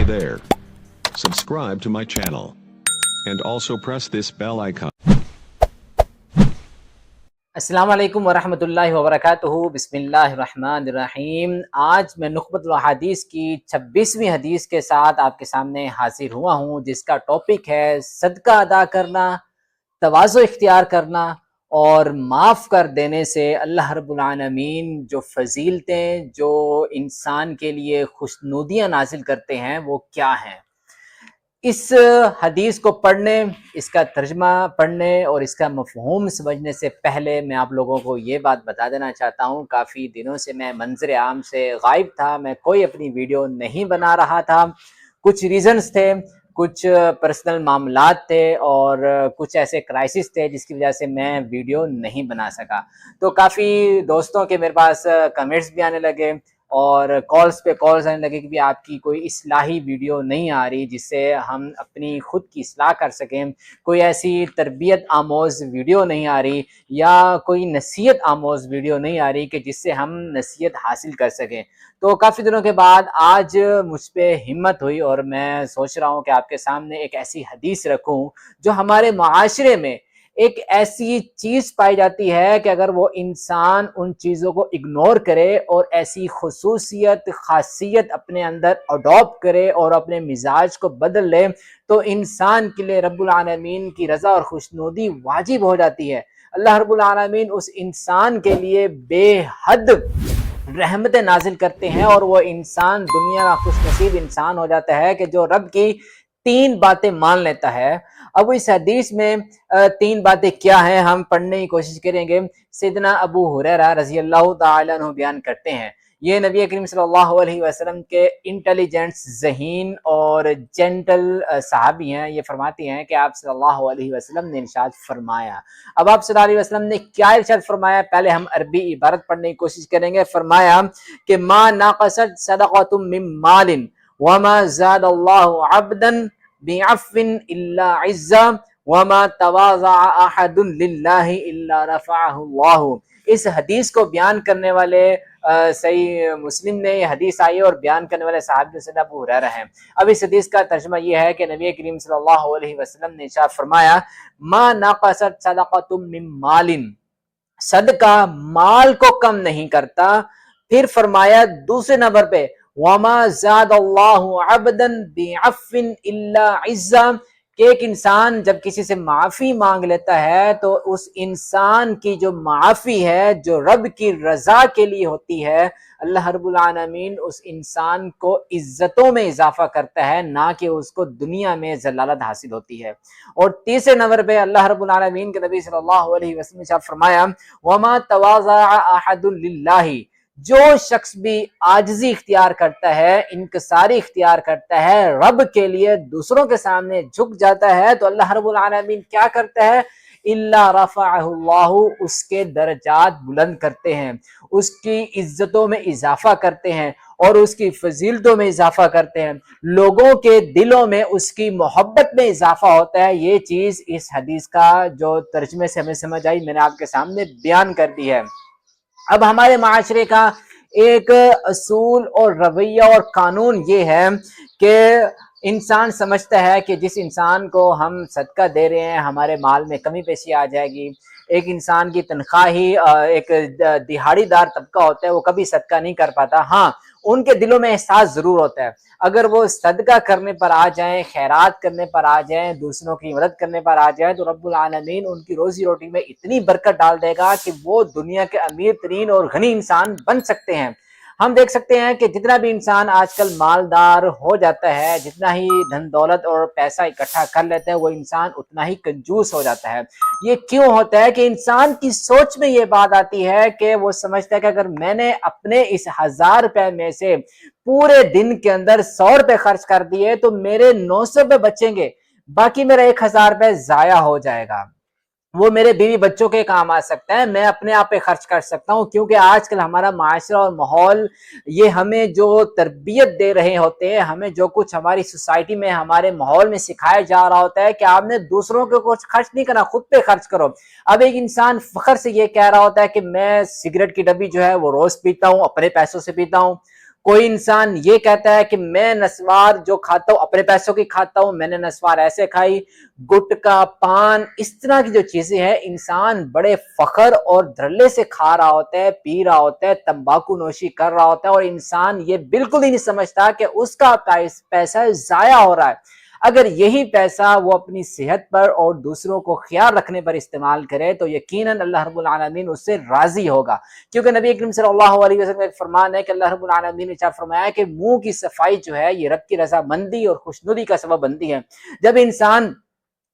there. Subscribe to my channel. And also press this bell icon. अस्सलाम वालेकुम वरहमतुल्लाहि वबरकातुहू। बिस्मिल्लाहिर्रहमानिर्रहीम। आज मैं नुखबतुल अहादीस की 26वीं हदीस के साथ आपके सामने हाजिर हुआ हूँ, जिसका टॉपिक है सदका अदा करना, तवाज़ु इख्तियार करना और माफ़ कर देने से अल्लाह रब्बुल आलमीन जो फ़ज़ीलतें जो इंसान के लिए खुशनुदियाँ नाजिल करते हैं वो क्या हैं। इस हदीस को पढ़ने, इसका तर्जमा पढ़ने और इसका मफ़हूम समझने से पहले मैं आप लोगों को ये बात बता देना चाहता हूँ, काफ़ी दिनों से मैं मंज़र आम से गायब था, मैं कोई अपनी वीडियो नहीं बना रहा था। कुछ रीज़न्स थे, कुछ पर्सनल मामलात थे और कुछ ऐसे क्राइसिस थे जिसकी वजह से मैं वीडियो नहीं बना सका। तो काफ़ी दोस्तों के मेरे पास कमेंट्स भी आने लगे और कॉल्स पे कॉल्स आने लगे कि भी आपकी कोई इस्लाही वीडियो नहीं आ रही जिससे हम अपनी खुद की इस्लाह कर सकें, कोई ऐसी तरबियत आमोज़ वीडियो नहीं आ रही या कोई नसीहत आमोज़ वीडियो नहीं आ रही कि जिससे हम नसीहत हासिल कर सकें। तो काफ़ी दिनों के बाद आज मुझ पे हिम्मत हुई और मैं सोच रहा हूँ कि आपके सामने एक ऐसी हदीस रखूँ जो हमारे माशरे में एक ऐसी चीज़ पाई जाती है कि अगर वो इंसान उन चीज़ों को इग्नोर करे और ऐसी खुसूसियत खासियत अपने अंदर अडॉप्ट करे और अपने मिजाज को बदल ले तो इंसान के लिए रब्बुल आलमीन की रज़ा और खुशनुदी वाजिब हो जाती है। अल्लाह रब्बुल आलमीन उस इंसान के लिए बेहद रहमतें नाजिल करते हैं और वो इंसान दुनिया का खुशनसीब इंसान हो जाता है कि जो रब की 3 बातें मान लेता है। अब इस हदीस में 3 बातें क्या हैं हम पढ़ने की कोशिश करेंगे। सैयदना अबू हुरैरा रज़ी अल्लाह ताला अन्हु बयान करते हैं, ये नबी करीम सल्लल्लाहु अलैहि वसल्लम के इंटेलिजेंट, ज़हीन और जेंटल सहाबी हैं। ये फरमाती हैं कि आप सल्लल्लाहु अलैहि वसल्लम ने इरशाद फरमाया। अब आप सल्लल्लाहु अलैहि वसल्लम ने क्या इरशाद फरमाया, पहले हम अरबी इबारत पढ़ने की कोशिश करेंगे। फरमाया कि मा नाक़सत सदक़तुम मिन मालिन वमा ज़ादल्लाहु अब्दन बिअफ़्विन इल्ला इज़्ज़ा वमा तवाज़अ अहदुन लिल्लाहि इल्ला रफ़अहु अल्लाहु। इस हदीस को बयान करने वाले सही मुस्लिम ने ये हदीस आई है और बयान करने वाले साहब सैयदना अबू हुरैरा हैं। अब इस हदीस का तर्जुमा ये है कि नबी करीम सल्लल्लाहु अलैहि वसल्लम ने इरशाद फरमाया, मा नाक़सत सदक़तुम मिन मालिन, सदका माल को कम नहीं करता। फिर फरमाया दूसरे नंबर पे, वमा ज़ादल्लाहु अब्दन बिअफ़्विन इल्ला इज़्ज़ा, कि एक इंसान जब किसी से माफ़ी मांग लेता है तो उस इंसान की जो माफ़ी है जो रब की रज़ा के लिए होती है, अल्लाह रब्बुल आलमीन उस इंसान को इज्जतों में इजाफा करता है, ना कि उसको दुनिया में जलालत हासिल होती है। और तीसरे नंबर पे अल्लाह रब्बुल आलमीन के नबी सल्लल्लाहु अलैहि वसल्लम ने फरमाया, वमा तवाज़अ अहदुन लिल्लाहि, जो शख्स भी आजिज़ी इख्तियार करता है, इनकिसारी इख्तियार करता है, रब के लिए दूसरों के सामने झुक जाता है, तो अल्लाह रब्बुल आलमीन क्या करता है, इल्ला रफ़अहु अल्लाहु, उसके दर्जात बुलंद करते हैं, उसकी इज्जतों में इजाफा करते हैं और उसकी फजीलतों में इजाफा करते हैं, लोगों के दिलों में उसकी मोहब्बत में इजाफा होता है। ये चीज़ इस हदीस का जो तर्जुमे से हमें समझ आई, मैंने आपके सामने बयान कर दी है। अब हमारे माशरे का एक असूल और रवैया और कानून ये है कि इंसान समझता है कि जिस इंसान को हम सदका दे रहे हैं हमारे माल में कमी पेशी आ जाएगी। एक इंसान की तनख्वाह ही एक दिहाड़ीदार तबका होता है, वो कभी सदका नहीं कर पाता। हाँ, उनके दिलों में एहसास जरूर होता है। अगर वो सदका करने पर आ जाएं, खैरात करने पर आ जाएं, दूसरों की मदद करने पर आ जाएं, तो रब्बुल आलमीन उनकी रोजी रोटी में इतनी बरकत डाल देगा कि वो दुनिया के अमीर तरीन और गनी इंसान बन सकते हैं। हम देख सकते हैं कि जितना भी इंसान आजकल मालदार हो जाता है, जितना ही धन दौलत और पैसा इकट्ठा कर लेता है, वो इंसान उतना ही कंजूस हो जाता है। ये क्यों होता है कि इंसान की सोच में ये बात आती है कि वो समझता है कि अगर मैंने अपने इस 1000 रुपए में से पूरे दिन के अंदर 100 रुपए खर्च कर दिए तो मेरे 900 रुपए बचेंगे, बाकी मेरा 1000 रुपए जाया हो जाएगा। वो मेरे बीवी बच्चों के काम आ सकता है, मैं अपने आप पे खर्च कर सकता हूँ। क्योंकि आजकल हमारा माशरा और माहौल ये हमें जो तरबियत दे रहे होते हैं, हमें जो कुछ हमारी सोसाइटी में हमारे माहौल में सिखाया जा रहा होता है कि आपने दूसरों के कुछ खर्च नहीं करना, खुद पे खर्च करो। अब एक इंसान फखर से ये कह रहा होता है कि मैं सिगरेट की डब्बी जो है वो रोज पीता हूँ, अपने पैसों से पीता हूँ। कोई इंसान ये कहता है कि मैं नस्वार जो खाता हूँ अपने पैसों की खाता हूँ, मैंने नस्वार ऐसे खाई, गुटखा, पान, इस तरह की जो चीजें हैं इंसान बड़े फखर और धड़ल्ले से खा रहा होता है, पी रहा होता है, तंबाकू नोशी कर रहा होता है, और इंसान ये बिल्कुल ही नहीं समझता कि उसका पैसा जाया हो रहा है। अगर यही पैसा वो अपनी सेहत पर और दूसरों को ख्याल रखने पर इस्तेमाल करे तो यकीनन अल्लाह रब्बुल आलमीन उससे राजी होगा, क्योंकि नबी करीम सल्लल्लाहु अलैहि वसल्लम का एक फरमान है कि अल्लाह रब्बुल आलमीन ने क्या फरमाया कि मुंह की सफाई जो है ये रब की रजामंदी और खुशनुदी का सबब बनती है। जब इंसान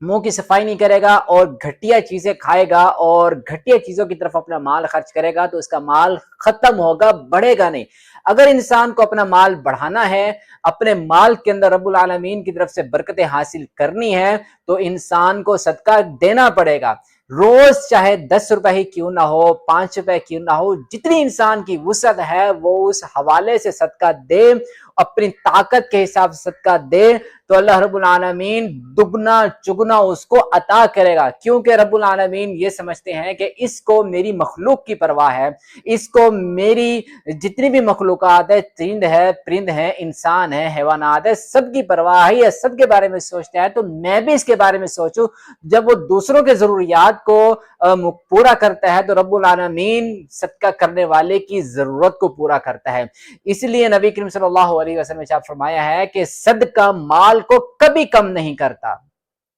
मुंह की सफाई नहीं करेगा और घटिया चीजें खाएगा और घटिया चीजों की तरफ अपना माल खर्च करेगा तो उसका माल खत्म होगा, बढ़ेगा नहीं। अगर इंसान को अपना माल बढ़ाना है, अपने माल के अंदर रब्बुल आलमीन की तरफ से बरकतें हासिल करनी है, तो इंसान को सदका देना पड़ेगा। रोज चाहे 10 रुपए ही क्यों ना हो, 5 रुपए क्यों ना हो, जितनी इंसान की वुसअत है वो उस हवाले से सदका दे, अपनी ताकत के हिसाब से सदका दे, तो अल्लाह रब्बुल आलमीन दुगना चुगना उसको अता करेगा। क्योंकि रब्बुल आलमीन ये समझते हैं कि इसको मेरी मखलूक की परवाह है, इसको मेरी जितनी भी मखलूकात है, चींद है, परिंद है, इंसान है, हैवानात है, सबकी परवाह है, सबके बारे में सोचता है, तो मैं भी इसके बारे में सोचूं। जब वो दूसरों के जरूरियात को पूरा करता है तो रब्बुल आलमीन सदका करने वाले की जरूरत को पूरा करता है। इसलिए नबी करीम सल्लल्लाहु अलैहि वसल्लम ने फरमाया है कि सदका माल को कभी कम नहीं करता।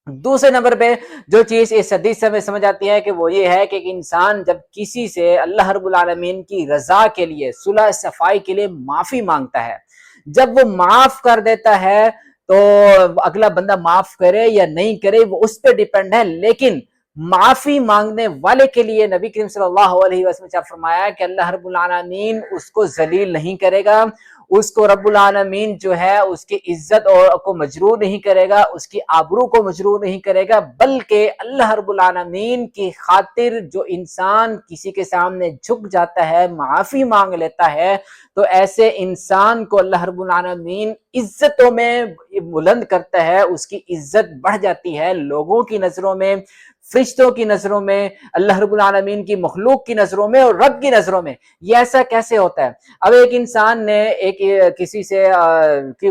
दूसरे नंबर पे जो चीज इस हदीस से हमें समझ आती है कि वो ये है कि इंसान जब किसी से अल्लाह रब्बुल आलमीन की रजा के लिए, सुलह सफाई के लिए माफी मांगता है, जब वो माफ कर देता है तो अगला बंदा माफ करे या नहीं करे वो उस पर डिपेंड है, लेकिन माफी मांगने वाले के लिए नबी करीम सल्लल्लाहु अलैहि वसल्लम ने फरमाया कि अल्लाह रब्बुल आलमीन उसको जलील नहीं करेगा, उसको रब्बुल आलमीन जो है उसकी इज्जत और को मजरूर नहीं करेगा, उसकी आबरू को मजरूर नहीं करेगा, बल्कि अल्लाह रब्बुल आलमीन की खातिर जो इंसान किसी के सामने झुक जाता है, माफी मांग लेता है, तो ऐसे इंसान को अल्लाह रब्बुल आलमीन इज्जतों में बुलंद करता है, उसकी इज्जत बढ़ जाती है लोगों की नजरों में, फरिश्तों की नजरों में, अल्लाह रब्बुल आलमीन की मखलूक की नजरों में और रब की नजरों में। ये ऐसा कैसे होता है? अब एक इंसान ने एक किसी से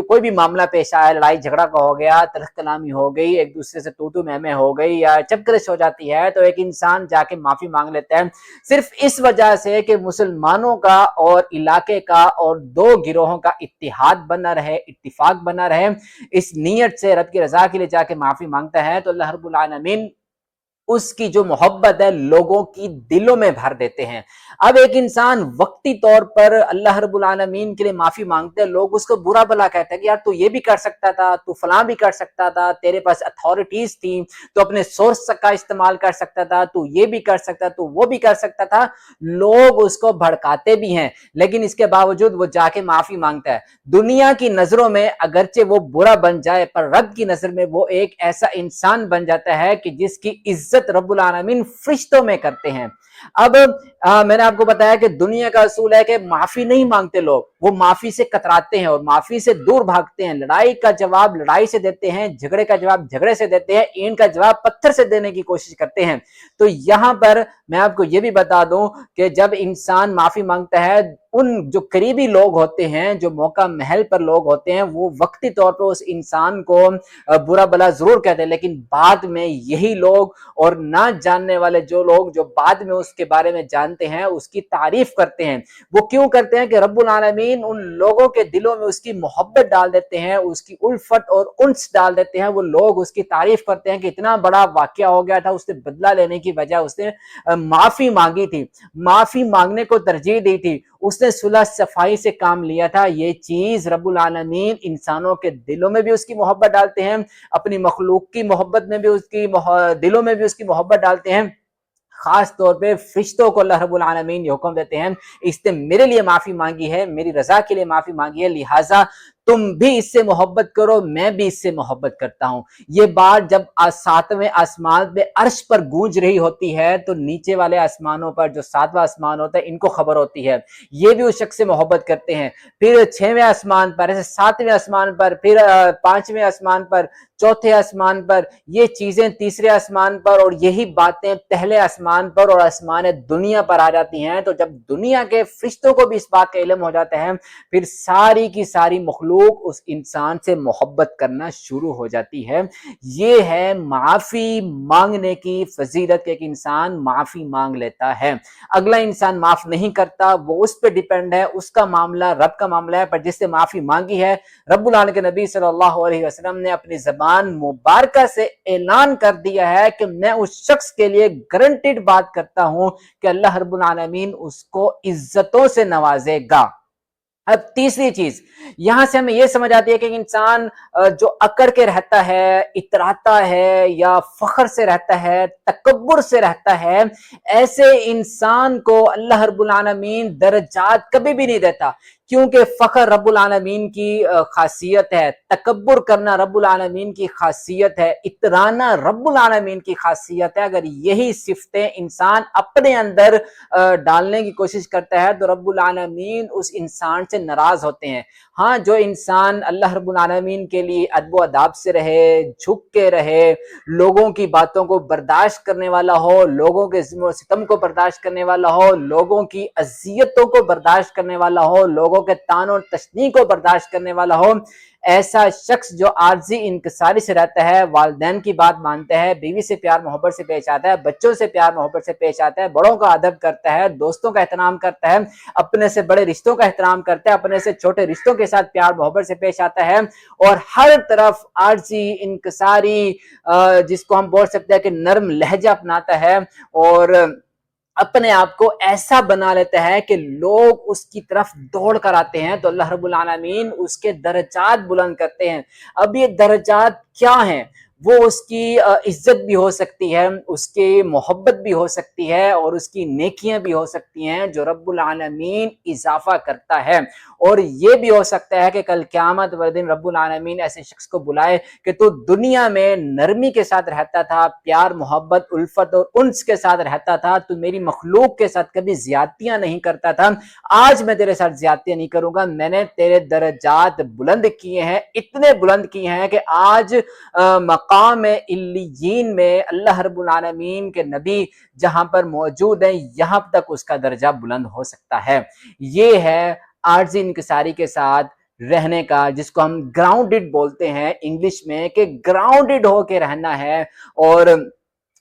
कोई भी मामला पेश आया, लड़ाई झगड़ा का हो गया, तलख कलामी हो गई, एक दूसरे से तू मैं हो गई या चक्करिश हो जाती है, तो एक इंसान जाके माफी मांग लेता है सिर्फ इस वजह से कि मुसलमानों का और इलाके का और दो गिरोहों का इत्तिहाद बना रहे, इत्तिफाक बना रहे। इस नीयत से रब की रजा के लिए जाके माफी मांगता है तो अल्लाह रब्बुल आलमीन उसकी जो मोहब्बत है लोगों की दिलों में भर देते हैं। अब एक इंसान वक्ती तौर पर अल्लाह रब्बुल आलमीन के लिए माफी मांगते हैं, लोग उसको बुरा भला कहते हैं कि यार तू ये भी कर सकता था, तू फलां भी कर सकता था, तेरे पास अथॉरिटीज थी, तो अपने सोर्स का इस्तेमाल कर सकता था, तू ये भी कर सकता, तू वो भी कर सकता था। लोग उसको भड़काते भी हैं, लेकिन इसके बावजूद वो जाके माफी मांगता है। दुनिया की नजरों में अगरचे वो बुरा बन जाए, पर रब की नजर में वो एक ऐसा इंसान बन जाता है कि जिसकी इज्जत रब्बुल आलमीन फरिश्तों में करते हैं। अब मैंने आपको बताया कि दुनिया का असूल है कि माफी नहीं मांगते लोग, वो माफी से कतराते हैं और माफी से दूर भागते हैं, लड़ाई का जवाब लड़ाई से देते हैं, झगड़े का जवाब झगड़े से देते हैं, ईंट का जवाब पत्थर से देने की कोशिश करते हैं। तो यहां पर मैं आपको यह भी बता दूं कि जब इंसान माफी मांगता है, उन जो करीबी लोग होते हैं, जो मौका महल पर लोग होते हैं, वो वक्ती तौर पर उस इंसान को बुरा भला जरूर कहते हैं, लेकिन बाद में यही लोग और ना जानने वाले जो लोग जो बाद में उसके बारे में जानते हैं उसकी तारीफ करते हैं। वो क्यों करते हैं कि रब्बुल आलमीन उन लोगों के दिलों में उसकी मोहब्बत डाल देते हैं, उसकी उल्फत और उन्स डाल देते हैं। वो लोग उसकी तारीफ करते हैं कि इतना बड़ा वाकया हो गया था, उसने बदला लेने की वजह उसने माफी मांगी थी, माफी मांगने को तरजीह दी थी, उसने सुलह सफाई से काम लिया था। ये चीज रब्बुल आलमीन इंसानों के दिलों में भी उसकी मोहब्बत डालते हैं, अपनी मखलूक की मोहब्बत में भी उसकी दिलों में भी उसकी मोहब्बत डालते हैं। खास तौर पे फरिश्तों को अल्लाह रब्बुल आलमीन ये हुक्म देते हैं, इसने मेरे लिए माफी मांगी है, मेरी रजा के लिए माफी मांगी है, लिहाजा تم بھی اس سے محبت کرو، میں بھی اس سے محبت کرتا ہوں۔ یہ بات جب ساتویں آسمان پہ عرش پر گونج رہی ہوتی ہے تو نیچے والے آسمانوں پر جو ساتواں آسمان ہوتا ہے ان کو خبر ہوتی ہے، یہ بھی اس شخص سے محبت کرتے ہیں۔ پھر چھویں آسمان پر، ایسے ساتویں آسمان پر، پھر پانچویں آسمان پر، چوتھے آسمان پر، یہ چیزیں تیسرے آسمان پر، اور یہی باتیں پہلے آسمان پر اور آسمان دنیا پر آ جاتی ہیں۔ تو جب دنیا کے فرشتوں کو بھی اس بات کا علم ہو جاتا ہے، پھر ساری کی ساری مخلوق اس انسان سے محبت کرنا شروع ہو جاتی ہے۔ یہ ہے معافی مانگنے کی فضیلت کہ ایک انسان معافی مانگ لیتا ہے۔ اگلا انسان معاف نہیں کرتا، وہ اس پہ ڈیپینڈ ہے، اس کا معاملہ رب کا معاملہ ہے، پر جس سے معافی مانگی ہے، رب العالمین کے نبی صلی اللہ علیہ وسلم نے اپنی زبان مبارکہ سے اعلان کر دیا ہے کہ میں اس شخص کے لیے گارنٹیڈ بات کرتا ہوں کہ اللہ رب العالمین اس کو عزتوں سے نوازے گا۔ اب تیسری چیز یہاں سے ہمیں یہ سمجھ آتی ہے کہ انسان جو اکڑ کے رہتا ہے، اتراتا ہے یا فخر سے رہتا ہے، تکبر سے رہتا ہے، ایسے انسان کو اللہ رب العالمین درجات کبھی بھی نہیں دیتا، کیونکہ فخر رب العالمین کی خاصیت ہے، تکبر کرنا رب العالمین کی خاصیت ہے، اترانا رب العالمین کی خاصیت ہے۔ اگر یہی صفتیں انسان اپنے اندر ڈالنے کی کوشش کرتا ہے تو رب العالمین اس انسان سے ناراض ہوتے ہیں۔ ہاں، جو انسان اللہ رب العالمین کے لیے ادب و آداب سے رہے، جھک کے رہے، لوگوں کی باتوں کو برداشت کرنے والا ہو، لوگوں کے ظلم و ستم کو برداشت کرنے والا ہو، لوگوں کی اذیتوں کو برداشت کرنے والا ہو، لوگوں کے طعن و تشنیع کو برداشت کرنے والا ہو، ایسا شخص جو عاجزی انکساری سے رہتا ہے، والدین کی بات مانتا ہے، بیوی سے پیار محبت سے پیش آتا ہے، بچوں سے پیار محبت سے پیش آتا ہے، بڑوں کا ادب کرتا ہے، دوستوں کا احترام کرتا ہے، اپنے سے بڑے رشتوں کا احترام کرتا ہے، اپنے سے چھوٹے رشتوں کے ساتھ پیار محبت سے پیش آتا ہے، اور ہر طرف عاجزی انکساری، جس کو ہم بول سکتے ہیں کہ نرم لہجہ اپناتا ہے، اور اپنے آپ کو ایسا بنا لیتا ہے کہ لوگ اس کی طرف دوڑ کر آتے ہیں، تو اللہ رب العالمین اس کے درجات بلند کرتے ہیں۔ اب یہ درجات کیا ہیں؟ وہ اس کی عزت بھی ہو سکتی ہے، اس کی محبت بھی ہو سکتی ہے، اور اس کی نیکیاں بھی ہو سکتی ہیں جو رب العالمین اضافہ کرتا ہے، اور یہ بھی ہو سکتا ہے کہ کل قیامت والے دن رب العالمین ایسے شخص کو بلائے کہ تو دنیا میں نرمی کے ساتھ رہتا تھا، پیار محبت الفت اور انس کے ساتھ رہتا تھا، تو میری مخلوق کے ساتھ کبھی زیادتیاں نہیں کرتا تھا، آج میں تیرے ساتھ زیادتیاں نہیں کروں گا، میں نے تیرے درجات بلند کیے ہیں، اتنے بلند کیے ہیں کہ آج مقام علیین میں اللہ رب العالمین کے نبی جہاں پر موجود ہیں، یہاں تک اس کا درجہ بلند ہو سکتا ہے۔ یہ ہے عاجزی انکساری کے ساتھ رہنے کا، جس کو ہم گراؤنڈڈ بولتے ہیں انگلش میں، کہ گراؤنڈڈ ہو کے رہنا ہے، اور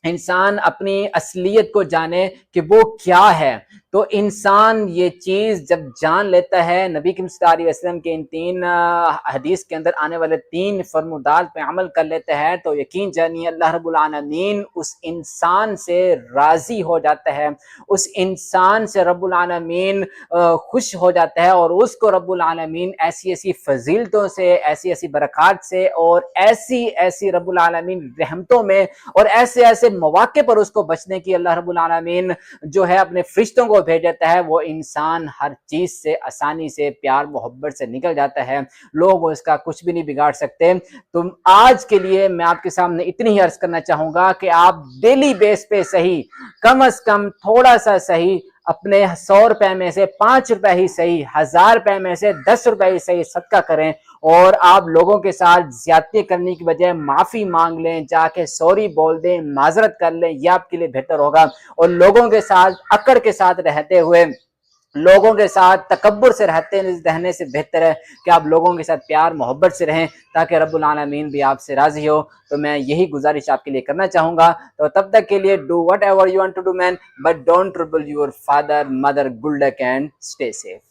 انسان اپنی اصلیت کو جانے کہ وہ کیا ہے۔ تو انسان یہ چیز جب جان لیتا ہے، نبی کریم صلی اللہ علیہ وسلم کے ان 3 حدیث کے اندر آنے والے 3 فرمودات پہ عمل کر لیتا ہے، تو یقین جانیے اللہ رب العالمین اس انسان سے راضی ہو جاتا ہے، اس انسان سے رب العالمین خوش ہو جاتا ہے، اور اس کو رب العالمین ایسی ایسی فضیلتوں سے، ایسی ایسی برکات سے، اور ایسی ایسی رب العالمین رحمتوں میں، اور ایسے ایسے مواقع پر اس کو بچنے کی اللہ رب العالمین جو ہے اپنے فرشتوں کو بھیج دیتا ہے، وہ انسان ہر چیز سے آسانی سے پیار محبت سے نکل جاتا ہے، لوگ اس کا کچھ بھی نہیں بگاڑ سکتے۔ تو آج کے لیے میں آپ کے سامنے اتنی ہی عرض کرنا چاہوں گا کہ آپ ڈیلی بیس پہ صحیح، کم از کم تھوڑا سا صحیح، اپنے 100 روپے میں سے 5 روپے ہی صحیح، 1000 روپے میں سے 10 روپے ہی صحیح صدقہ کریں، اور آپ لوگوں کے ساتھ زیادتی کرنے کی بجائے معافی مانگ لیں، جا کے سوری بول دیں، معذرت کر لیں، یہ آپ کے لیے بہتر ہوگا۔ اور لوگوں کے ساتھ اکڑ کے ساتھ رہتے ہوئے، لوگوں کے ساتھ تکبر سے رہنے سے بہتر ہے کہ آپ لوگوں کے ساتھ پیار محبت سے رہیں، تاکہ رب العالمین بھی آپ سے راضی ہو۔ تو میں یہی گزارش آپ کے لیے کرنا چاہوں گا۔ تو تب تک کے لیے do whatever you want to do man, but don't trouble your father, mother. Good luck and stay safe.